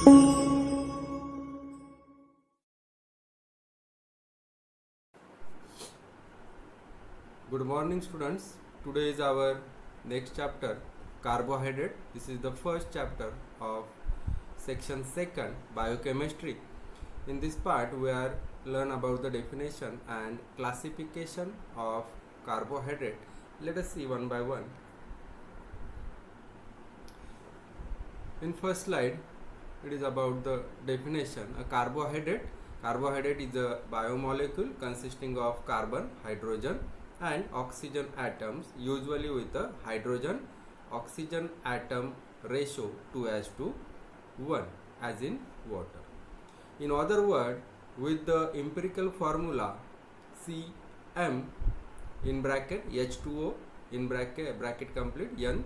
Good morning students. Today is our next chapter, carbohydrate. This is the first chapter of section 2nd, biochemistry. In this part we are learn about the definition and classification of carbohydrate. Let us see one by one. In first slide it is about the definition. A carbohydrate is a biomolecule consisting of carbon, hydrogen and oxygen atoms, usually with a hydrogen oxygen atom ratio 2:1 as in water. In other words, with the empirical formula Cm in bracket H2O in bracket complete, n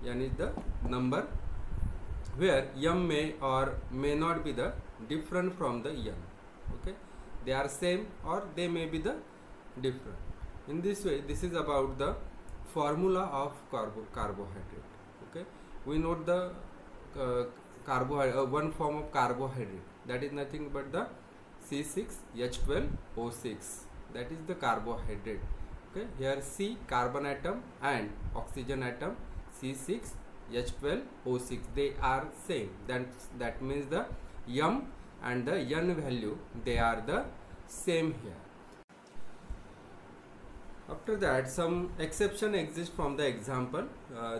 is the number where m may or may not be the different from the n. Okay, they are same or they may be the different. In this way, this is about the formula of carbohydrate. Okay, we note the one form of carbohydrate, that is nothing but the C6H12O6, that is the carbohydrate. Okay, here C carbon atom and oxygen atom C6H12O6, they are same. That means the m and the n value, they are the same here. After that, some exception exists from the example.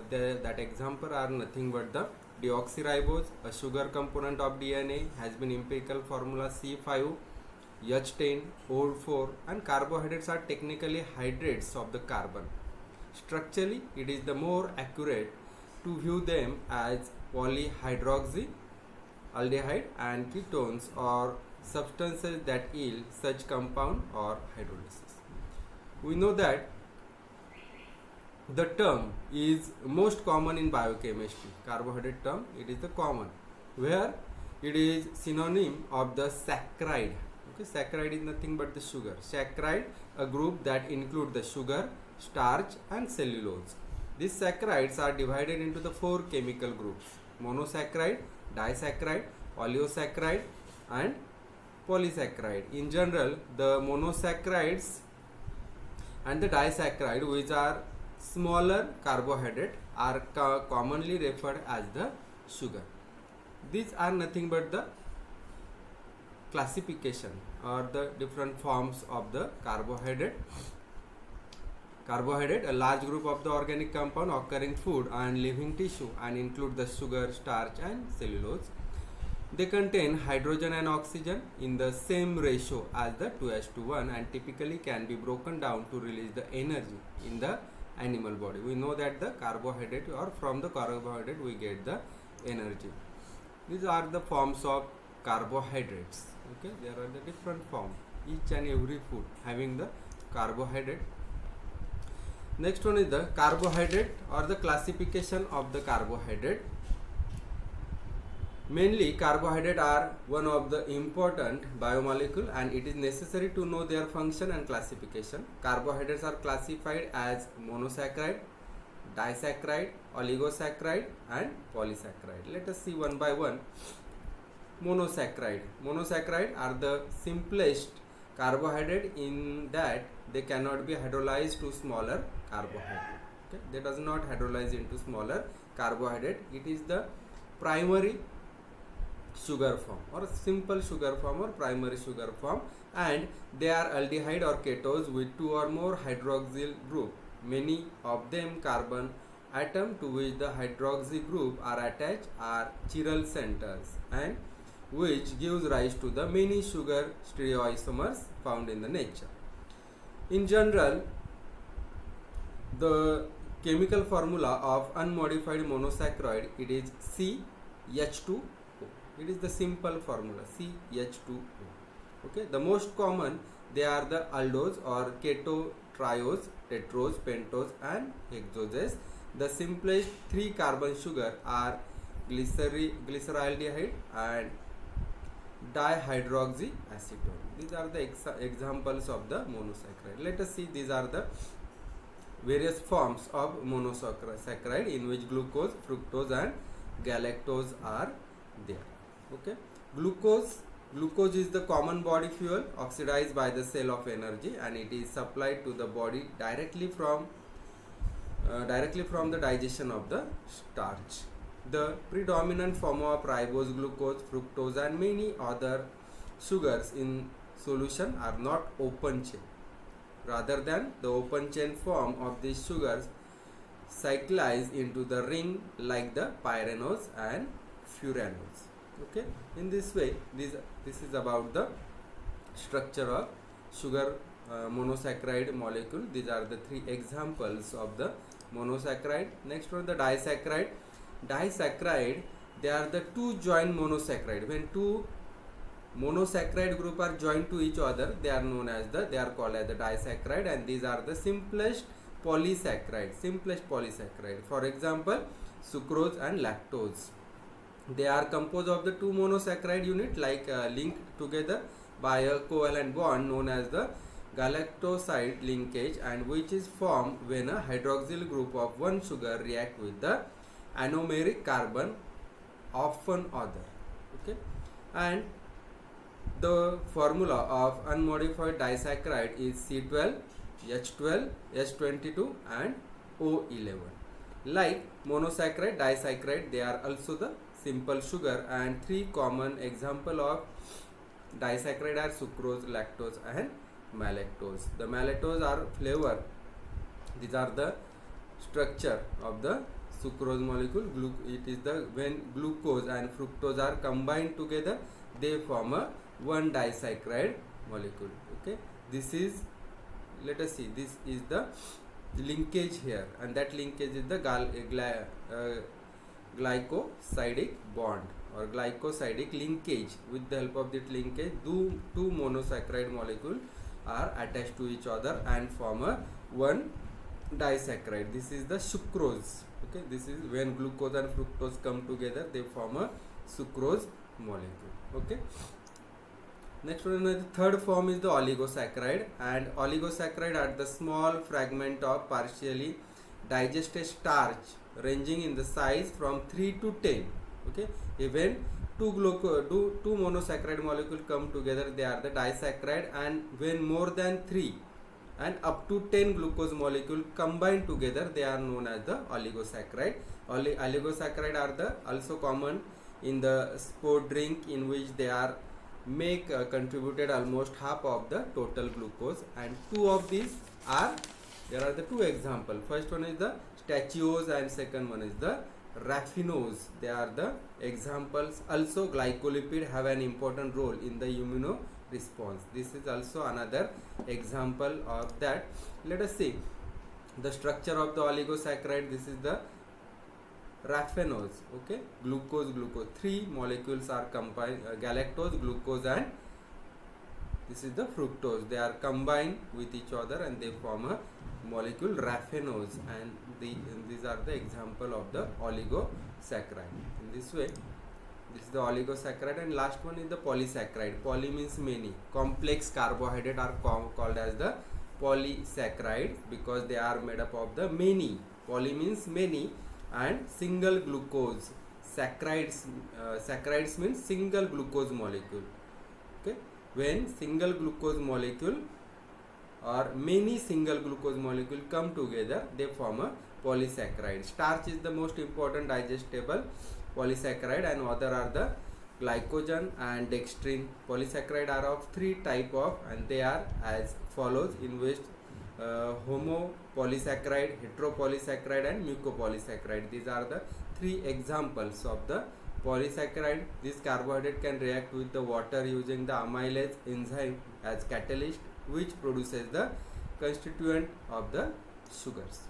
That example are nothing but the deoxyribose, a sugar component of DNA, has been empirical formula C5H10O4, and carbohydrates are technically hydrates of the carbon. Structurally, it is the more accurate to view them as polyhydroxy, aldehyde and ketones, or substances that yield such compound or hydrolysis. We know that the term is most common in biochemistry. Carbohydrate term, it is the common, where it is synonym of the saccharide. Okay, saccharide is nothing but the sugar. Saccharide, a group that include the sugar, starch and cellulose. These saccharides are divided into the 4 chemical groups: monosaccharide, disaccharide, oligosaccharide and polysaccharide. In general, the monosaccharides and the disaccharide, which are smaller carbohydrate, are commonly referred as the sugar. These are nothing but the classification or the different forms of the carbohydrate. Carbohydrate, a large group of the organic compound occurring food and living tissue, and include the sugar, starch and cellulose. They contain hydrogen and oxygen in the same ratio as the 2:1 and typically can be broken down to release the energy in the animal body. We know that the carbohydrate, or from the carbohydrate we get the energy. These are the forms of carbohydrates. Okay, there are the different forms, each and every food having the carbohydrate. Next one is the carbohydrate or the classification of the carbohydrate. Mainly, carbohydrates are one of the important biomolecule, and it is necessary to know their function and classification. Carbohydrates are classified as monosaccharide, disaccharide, oligosaccharide and polysaccharide. Let us see one by one. Monosaccharide. Monosaccharide are the simplest carbohydrate in that they cannot be hydrolyzed to smaller carbohydrate. Okay? They does not hydrolyze into smaller carbohydrate. It is the primary sugar form, or simple sugar form, or primary sugar form, and they are aldehyde or ketones with 2 or more hydroxyl group. Many of them carbon atom to which the hydroxy group are attached are chiral centers, and which gives rise to the many sugar stereoisomers found in the nature. In general, the chemical formula of unmodified monosaccharide, it is CH2O. It is the simple formula CH2O. Okay, the most common, they are the aldose or keto, triose, tetrose, pentose and hexoses. The simplest 3 carbon sugar are glyceraldehyde and dihydroxyacetone. These are the examples of the monosaccharide. Let us see, these are the various forms of monosaccharide in which glucose, fructose and galactose are there. Okay, glucose is the common body fuel oxidized by the cell of energy, and it is supplied to the body directly from the digestion of the starch. The predominant form of ribose, glucose, fructose and many other sugars in solution are not open chain. Rather than the open chain form of these sugars cyclize into the ring like the pyranose and furanose. Okay, in this way this is about the structure of sugar monosaccharide molecule. These are the three examples of the monosaccharide. Next one, the disaccharide. Disaccharide, they are the two joined monosaccharide. When two monosaccharide group are joined to each other, they are called as the disaccharide, and these are the simplest polysaccharide. For example, sucrose and lactose. They are composed of the two monosaccharide unit linked together by a covalent bond known as the galactoside linkage, and which is formed when a hydroxyl group of one sugar react with the anomeric carbon of one other. Okay, and the formula of unmodified disaccharide is C12, H12, H22 and O11. Like monosaccharide, disaccharide, they are also the simple sugar, and three common example of disaccharide are sucrose, lactose and maltose. The maltose are flavor. These are the structure of the sucrose molecule. It is the when glucose and fructose are combined together, they form a one disaccharide molecule. Okay, this is, let us see, this is the linkage here, and that linkage is the glycosidic bond or glycosidic linkage. With the help of that linkage, two monosaccharide molecule are attached to each other and form a one disaccharide. This is the sucrose. Okay, this is when glucose and fructose come together, they form a sucrose molecule. Okay, next one, the third form is the oligosaccharide, and oligosaccharide are the small fragment of partially digested starch ranging in the size from 3 to 10. Okay, even two monosaccharide molecule come together, they are the disaccharide, and when more than 3 and up to 10 glucose molecule combined together, they are known as the oligosaccharide. Oligosaccharide are the also common in the sport drink, in which they are contributed almost half of the total glucose, and two of these are, there are the two examples. First one is the stachyose and second one is the raffinose. They are the examples. Also glycolipid have an important role in the immuno response. This is also another example of that. Let us see the structure of the oligosaccharide. This is the raffinose. Okay, glucose, three molecules are combined, galactose, glucose and this is the fructose. They are combined with each other and they form a molecule raffinose, and these are the example of the oligosaccharide. In this way, this is the oligosaccharide. And last one is the polysaccharide. Poly means many. Complex carbohydrate are called as the polysaccharide because they are made up of the many. Poly means many, and single glucose. Saccharides means single glucose molecule. Okay, when single glucose molecule or many single glucose molecule come together, they form a polysaccharide. Starch is the most important digestible polysaccharide, and other are the glycogen and dextrin. Polysaccharide are of three type of, and they are as follows, in which homopolysaccharide, heteropolysaccharide and mucopolysaccharide. These are the three examples of the polysaccharide. This carbohydrate can react with the water using the amylase enzyme as catalyst, which produces the constituent of the sugars.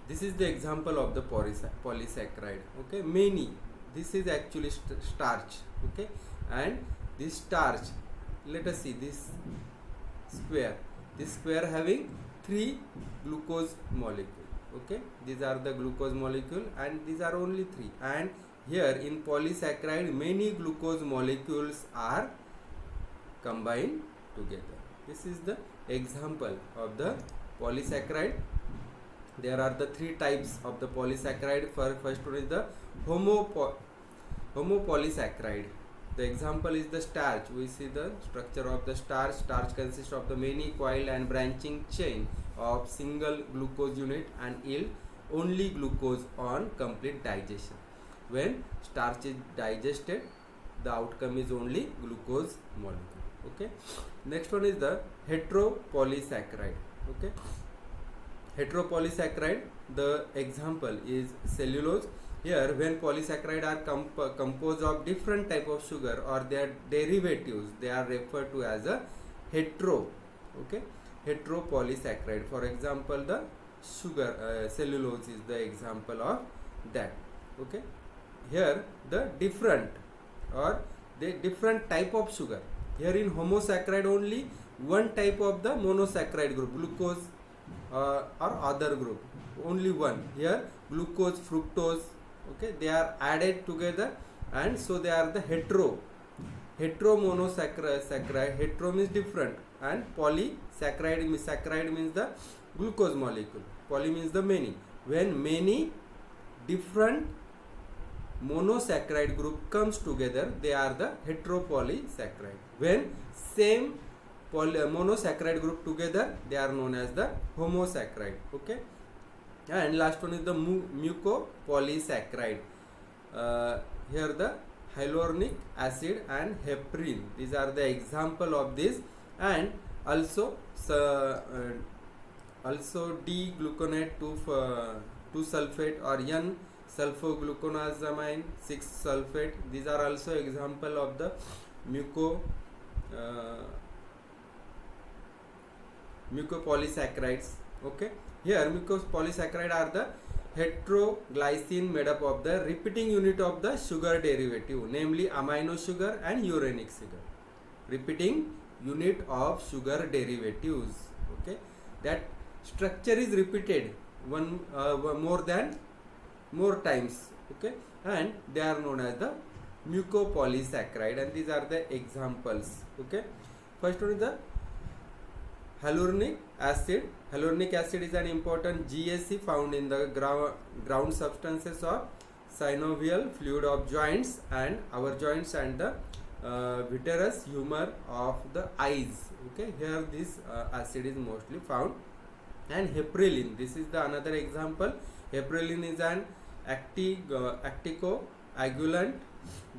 This is the example of the polysaccharide. Okay, many. This is actually starch. Okay, and this starch, let us see this square. This square having 3 glucose molecule. Okay, these are the glucose molecule, and these are only 3. And here in polysaccharide, many glucose molecules are combined together. This is the example of the polysaccharide. There are the 3 types of the polysaccharide. First one is the Homopolysaccharide. The example is the starch. We see the structure of the starch. Starch consists of the many coiled and branching chain of single glucose unit and yield only glucose on complete digestion. When starch is digested, the outcome is only glucose molecule. Okay. Next one is the heteropolysaccharide. Okay. Heteropolysaccharide, the example is cellulose. Here, when polysaccharide are composed of different type of sugar or their derivatives, they are referred to as a hetero. Okay, heteropolysaccharide. For example, the sugar cellulose is the example of that. Okay, here the different type of sugar. Here in homosaccharide only one type of the monosaccharide group, glucose or other group, only one. Here glucose, fructose, okay, they are added together, and so they are the hetero monosaccharide. Hetero means different, and polysaccharide means the glucose molecule. Poly means the many. When many different monosaccharide group comes together, they are the heteropolysaccharide. When same monosaccharide group together, they are known as the homosaccharide. Okay, and last one is the mucopolysaccharide. Here the hyaluronic acid and heparin, these are the example of this, and also D-gluconate 2-sulfate or N-sulfogluconazamine 6-sulfate. These are also example of the mucopolysaccharides. Okay, here mucopolysaccharide are the heteroglycine made up of the repeating unit of the sugar derivative, namely amino sugar and uranic sugar. Repeating unit of sugar derivatives. Okay, that structure is repeated more times. Okay, and they are known as the mucopolysaccharide, and these are the examples. Okay, first one is the hyaluronic acid. Hyaluronic acid is an important GAC found in the ground substances of synovial fluid of joints and our joints and the vitreous humor of the eyes. Okay, here this acid is mostly found. And heparin, this is the another example. Heparin is an anticoagulant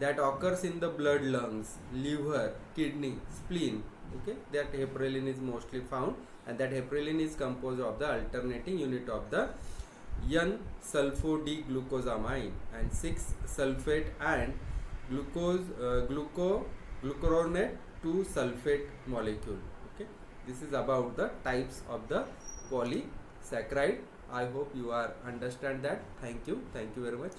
that occurs in the blood, lungs, liver, kidney, spleen. Okay, that heparin is mostly found, and that heparin is composed of the alternating unit of the N-sulfo-D-glucosamine and 6-sulfate and glucuronate 2-sulfate molecule. Okay, this is about the types of the polysaccharide. I hope you are understand that. Thank you very much.